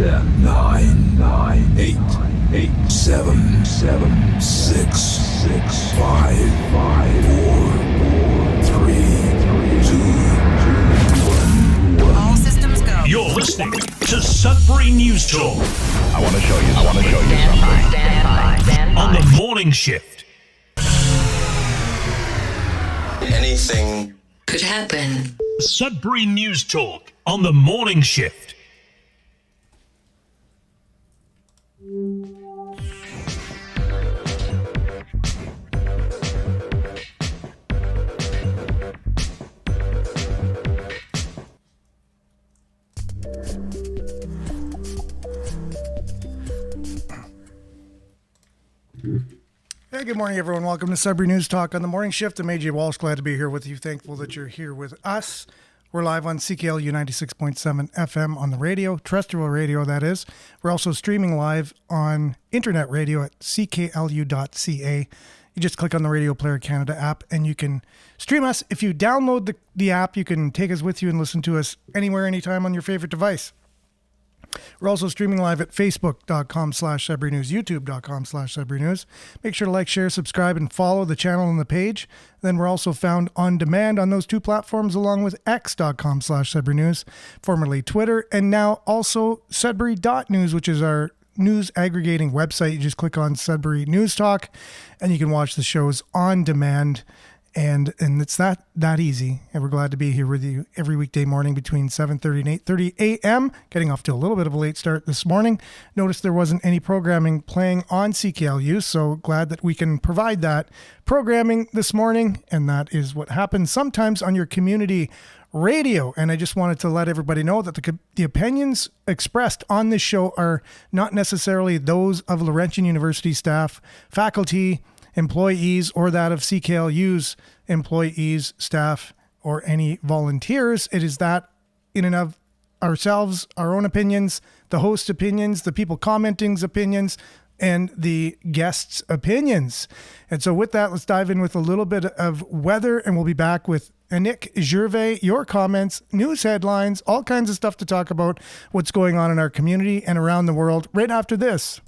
10, 9, 8, 7, 6, 5, 4, 3, 2, 1. All systems go. You're listening to Sudbury News Talk. I want to show you something. Stand by. On the morning shift. Anything Could happen. Sudbury News Talk on the morning shift. Hey, good morning, everyone. Welcome to Sudbury News Talk on the morning shift. I'm AJ Walsh. Glad to be here with you. Thankful that you're here with us. We're live on CKLU 96.7 FM on the radio, terrestrial radio, that is. We're also streaming live on internet radio at cklu.ca. You just click on the Radio Player Canada app and you can stream us. If you download the app, you can take us with you and listen to us anywhere, anytime on your favorite device. We're also streaming live at facebook.com/Sudbury News, youtube.com/Sudbury News. Make sure to like, share, subscribe, and follow the channel and the page. Then we're also found on demand on those two platforms, along with x.com/Sudbury News, formerly Twitter, and now also Sudbury.news, which is our news aggregating website. You just click on Sudbury News Talk, and you can watch the shows on demand. And it's that easy. And we're glad to be here with you every weekday morning between 7:30 and 8:30 a.m. Getting off to a little bit of a late start this morning. Noticed there wasn't any programming playing on CKLU, so glad that we can provide that programming this morning. And that is what happens sometimes on your community radio. And I just wanted to let everybody know that the opinions expressed on this show are not necessarily those of Laurentian University staff, faculty, employees, or that of CKLU's employees, staff, or any volunteers. It is that in and of ourselves, our own opinions, the host's opinions, the people commenting's opinions, and the guests' opinions. And so with that, let's dive in with a little bit of weather, and we'll be back with Nick Gervais, your comments, news headlines, all kinds of stuff to talk about what's going on in our community and around the world right after this.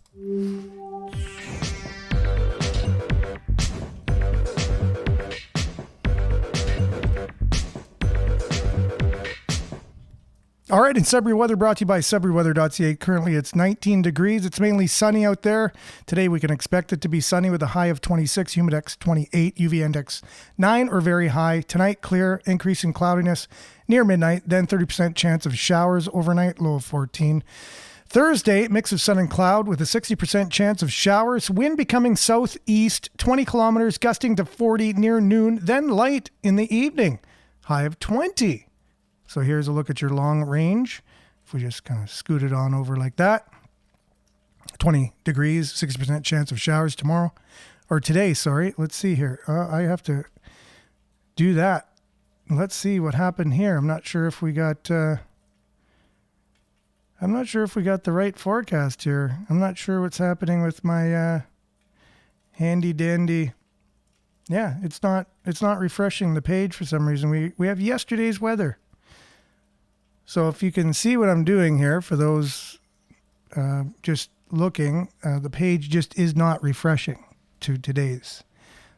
All right, and Sudbury weather brought to you by SudburyWeather.ca. Currently, it's 19 degrees. It's mainly sunny out there. Today, we can expect it to be sunny with a high of 26, humidex 28, UV index 9 or very high. Tonight, clear, increase in cloudiness near midnight, then 30% chance of showers overnight, low of 14. Thursday, mix of sun and cloud with a 60% chance of showers. Wind becoming southeast, 20 kilometers, gusting to 40 near noon, then light in the evening, high of 20. So here's a look at your long range. If we just kind of scoot it on over like that. 20 degrees, 60% chance of showers tomorrow. Or today, sorry. Let's see here. I have to do that. Let's see what happened here. I'm not sure if we got the right forecast here. I'm not sure what's happening with my handy dandy. Yeah, it's not refreshing the page for some reason. We have yesterday's weather. So if you can see what I'm doing here, for those just looking, the page just is not refreshing to today's.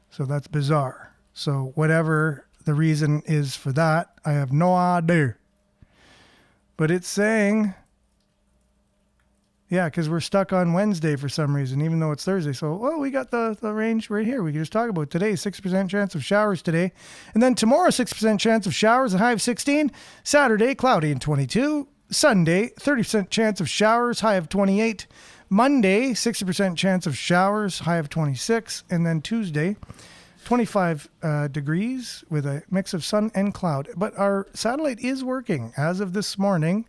So that's bizarre. So whatever the reason is for that, I have no idea. But it's saying, yeah, because we're stuck on Wednesday for some reason, even though it's Thursday. So, we got the range right here. We can just talk about today, 6% chance of showers today. And then tomorrow, 6% chance of showers, a high of 16. Saturday, cloudy and 22. Sunday, 30% chance of showers, high of 28. Monday, 60% chance of showers, high of 26. And then Tuesday, 25 degrees with a mix of sun and cloud. But our satellite is working as of this morning.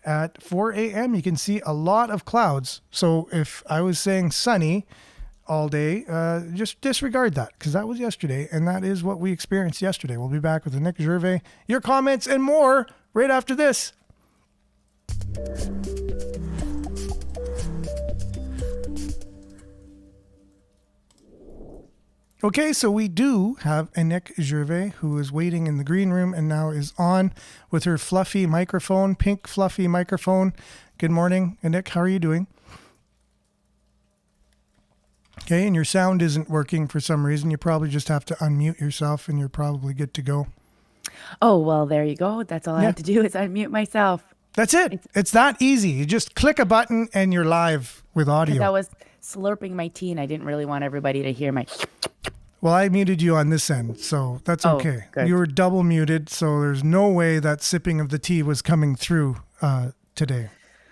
At 4 a.m., you can see a lot of clouds. So if I was saying sunny all day, just disregard that, because that was yesterday, and that is what we experienced yesterday. We'll be back with Nick Gervais, your comments, and more right after this. Okay, so we do have a Nick Gervais who is waiting in the green room and now is on with her fluffy microphone, pink fluffy microphone. Good morning, Nick. How are you doing? Okay, and your sound isn't working for some reason. You probably just have to unmute yourself and you're probably good to go. Oh, well, there you go. That's all I Yeah. have to do is unmute myself. That's it. It's that easy. You just click a button and you're live with Because I audio. was slurping my tea and I didn't really want everybody to hear my... Well, I muted you on this end, so that's Oh, okay. good. You were double muted, so there's no way that sipping of the tea was coming through today.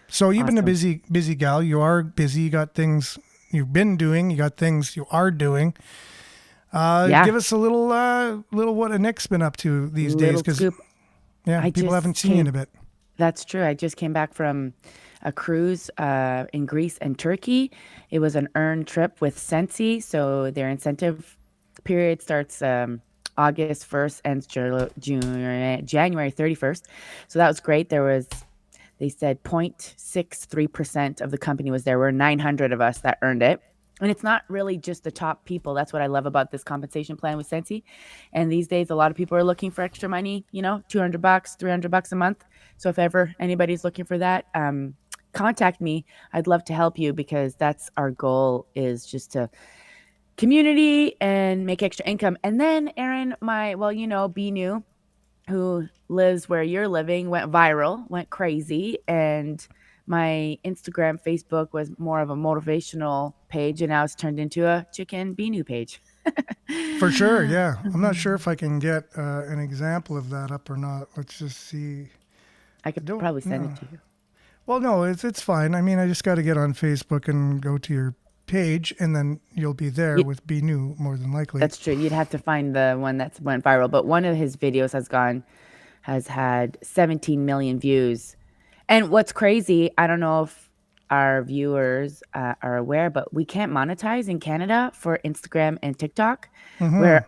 So you've been a Awesome. busy gal. You are busy. You got things you've been doing. You got things you are doing. Yeah. Give us a little what a Nick's been up to these days, Little because scoop. yeah, I people just haven't seen you in a came- bit. That's true. I just came back from a cruise in Greece and Turkey. It was an earned trip with Sensi, so their incentive period starts August 1st, ends January 31st. So that was great. They said 0.63% of the company was there. We're 900 of us that earned it. And it's not really just the top people. That's what I love about this compensation plan with Sensi. And these days, a lot of people are looking for extra money, $200, $300 a month. So if ever anybody's looking for that, contact me. I'd love to help you because that's our goal, is just to community and make extra income. And then Aaron, Be New, who lives where you're living, went viral, went crazy. And my Instagram, Facebook was more of a motivational page, and now it's turned into a chicken Be New page. For sure, yeah. I'm not sure if I can get an example of that up or not. Let's just see. I could Don't- probably send no. it to you. Well, no, it's fine. I mean, I just got to get on Facebook and go to your page, and then you'll be there with Be New, more than likely. That's true. You'd have to find the one that's went viral, but one of his videos has had 17 million views. And what's crazy, I don't know if our viewers are aware, but we can't monetize in Canada for Instagram and TikTok. Where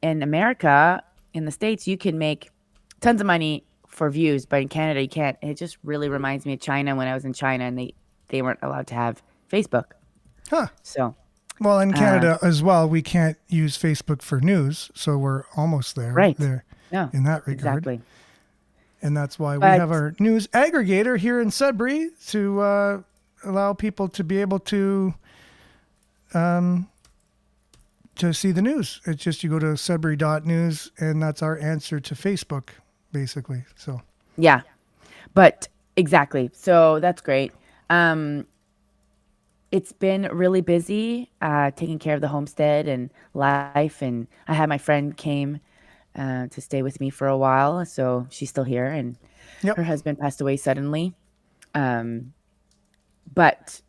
in America, in the States, you can make tons of money for views, but in Canada, you can't. It just really reminds me of China when I was in China and they weren't allowed to have Facebook. Huh. So, Well, in Canada as well, we can't use Facebook for news, so we're almost there. right. There No, in that regard. exactly. And that's why we But- have our news aggregator here in Sudbury to allow people to be able to see the news. It's just you go to sudbury.news, and that's our answer to Facebook, basically. So Yeah, but exactly. So that's great. It's been really busy taking care of the homestead and life. And I had my friend came to stay with me for a while. So she's still here, and Yep. her husband passed away suddenly. But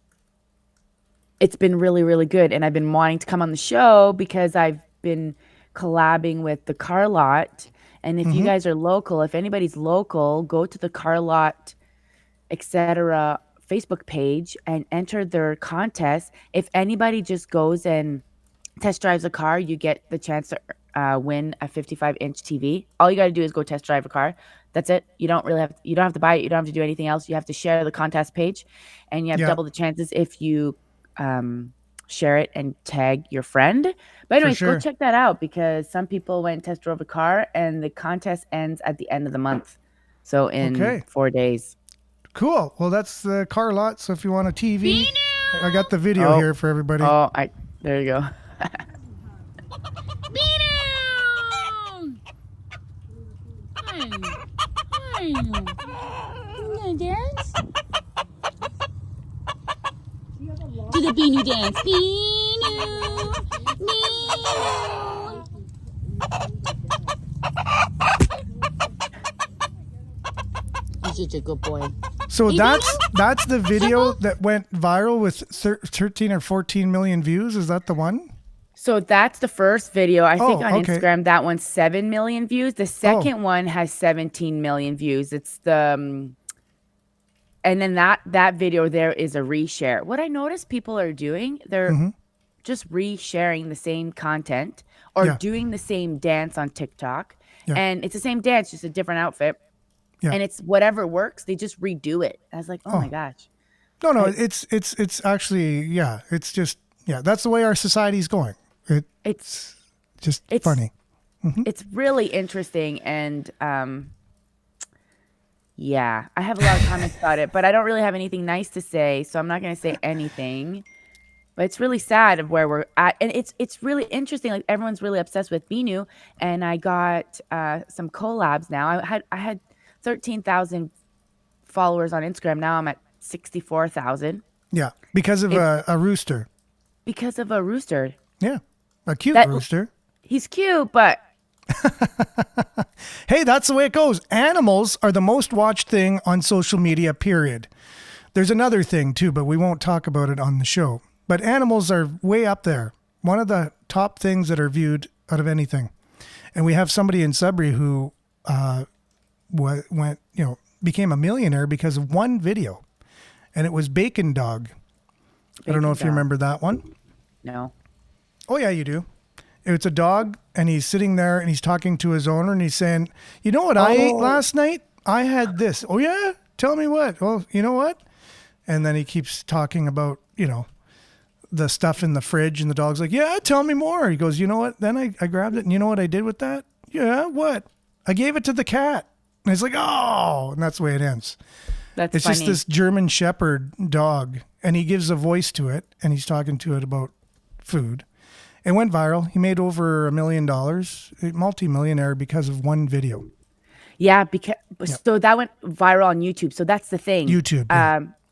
it's been really, really good. And I've been wanting to come on the show because I've been collabing with the Car Lot. And if you guys are local, if anybody's local, go to the Car Lot, etc. Facebook page and enter their contest. If anybody just goes and test drives a car, you get the chance to win a 55-inch TV. All you got to do is go test drive a car. That's it. You don't have to buy it. You don't have to do anything else. You have to share the contest page, and you have Yeah. double the chances if you share it and tag your friend. But anyways, sure. go check that out because some people went and test drove a car, and the contest ends at the end of the month. So in Okay. 4 days. cool. Well, that's the Car Lot. So if you want a TV, I got the video Oh. here for everybody. Oh, there you go. Hi. Hi. You gonna dance? Do the Beanu dance. Beanu. Beanu. You're such a good boy. So Hey, that's the video that went viral with 13 or 14 million views. Is that the one? So that's the first video. I think Oh, on okay. Instagram, that one's 7 million views. The second one has 17 million views. It's the, and then that video there is a reshare. What I noticed people are doing, they're just resharing the same content or Yeah. doing the same dance on TikTok. Yeah. And it's the same dance, just a different outfit. Yeah. And it's whatever works, they just redo it. I was like, oh my gosh. No, it's actually, yeah, it's just, yeah, that's the way our society's going. It's just It's- funny. It's really interesting, and yeah, I have a lot of comments about it, but I don't really have anything nice to say, so I'm not going to say anything. But it's really sad of where we're at, and it's really interesting. Like everyone's really obsessed with Binu, and I got some collabs now. I had 13,000 followers on Instagram. Now I'm at 64,000 Yeah, because of a rooster. because of a rooster. Yeah, a cute That- rooster. He's cute, but Hey, that's the way it goes. Animals are the most watched thing on social media, period. There's another thing too, but we won't talk about it on the show. But animals are way up there. One of the top things that are viewed out of anything. And we have somebody in Sudbury who became a millionaire because of one video. And it was Bacon Dog. I don't know if you Dog. remember that one. no. Oh, yeah, you do. It's a dog, and he's sitting there, and he's talking to his owner, and he's saying, you know what I ate last night? I had this. Oh, yeah? Tell me what. Well, you know what? And then he keeps talking about, the stuff in the fridge, and the dog's like, yeah, tell me more. He goes, you know what? Then I grabbed it, and you know what I did with that? Yeah, what? I gave it to the cat. And he's like, oh, and that's the way it ends. That's It's funny. just this German Shepherd dog, and he gives a voice to it, and he's talking to it about food. It went viral. He made over $1 million, multi-millionaire because of one video. Yeah, because so that went viral on YouTube. So that's the thing. YouTube,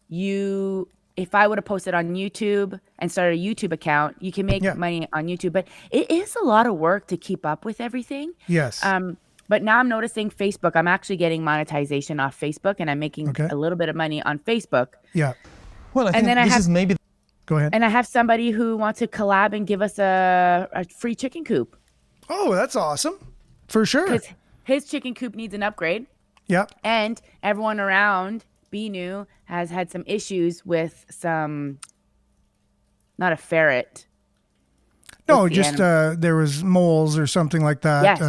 yeah. If I would have posted on YouTube and started a YouTube account, you can make Yeah. money on YouTube, but it is a lot of work to keep up with everything. Yes. But now I'm noticing Facebook. I'm actually getting monetization off Facebook, and I'm making Okay. a little bit of money on Facebook. Yeah. Well, I think then I this have- is maybe Go ahead. And I have somebody who wants to collab and give us a free chicken coop Oh, that's awesome. For sure. because his chicken coop needs an upgrade. Yeah. And everyone around Binu has had some issues with not a ferret. No, with the just there was moles or something like that. Yes.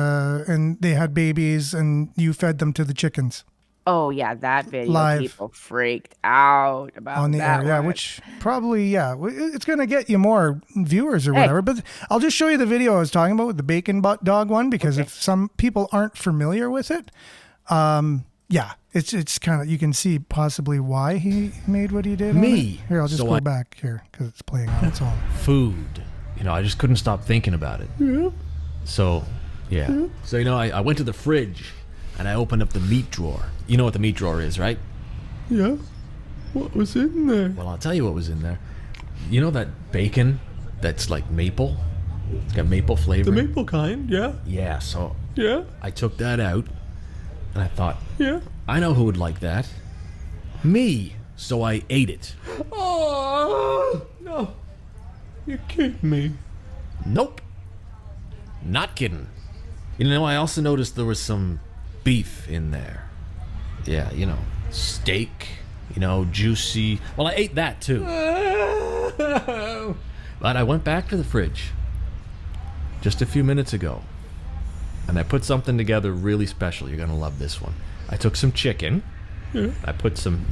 And they had babies, and you fed them to the chickens Oh yeah, that video. Live. People freaked out about on the that air. Yeah, one. which probably, it's going to get you more viewers or whatever. But I'll just show you the video I was talking about with the Bacon Dog one, because if some people aren't familiar with it, it's kind of, you can see possibly why he made what he did. on Me. it. Here, I'll just So go I- back here because it's playing on its own. Food. I just couldn't stop thinking about it. Yeah. So, yeah. So, I went to the fridge and I opened up the meat drawer. You know what the meat drawer is, right? Yeah. What was in there? Well, I'll tell you what was in there. You know that bacon that's like maple? It's got maple flavor. The maple kind, yeah. Yeah, so Yeah. I took that out and I thought, Yeah. I know who would like that. Me. So I ate it. Oh, no. You're kidding me. Nope. Not kidding. I also noticed there was some beef in there. Yeah, steak, juicy. Well, I ate that too. But I went back to the fridge just a few minutes ago, and I put something together really special. You're gonna love this one. I took some chicken. Yeah. I put some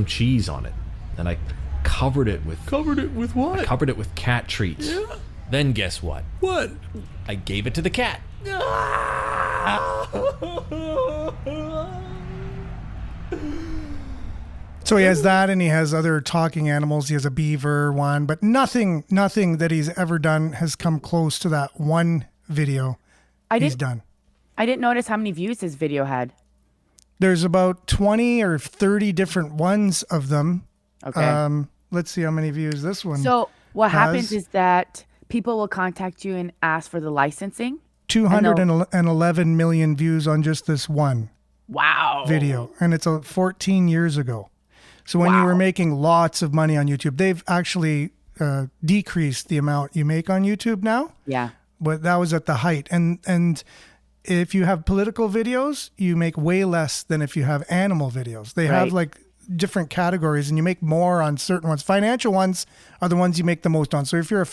cheese on it, and I covered it with Covered it with what? cat treats. Yeah. Then guess what? What? I gave it to the cat. So he has that, and he has other talking animals. He has a beaver one, but nothing that he's ever done has come close to that one video he's done. I didn't notice how many views his video had. There's about 20 or 30 different ones of them. Okay. Let's see how many views this one. So what happens has- is that people will contact you and ask for the licensing. 211 million views on just this one Wow. video, and it's 14 years ago. So when you were making lots of money on YouTube, they've actually decreased the amount you make on YouTube now. Yeah. But that was at the height. And if you have political videos, you make way less than if you have animal videos. They have Right. like different categories, and you make more on certain ones. Financial ones are the ones you make the most on. So if you're a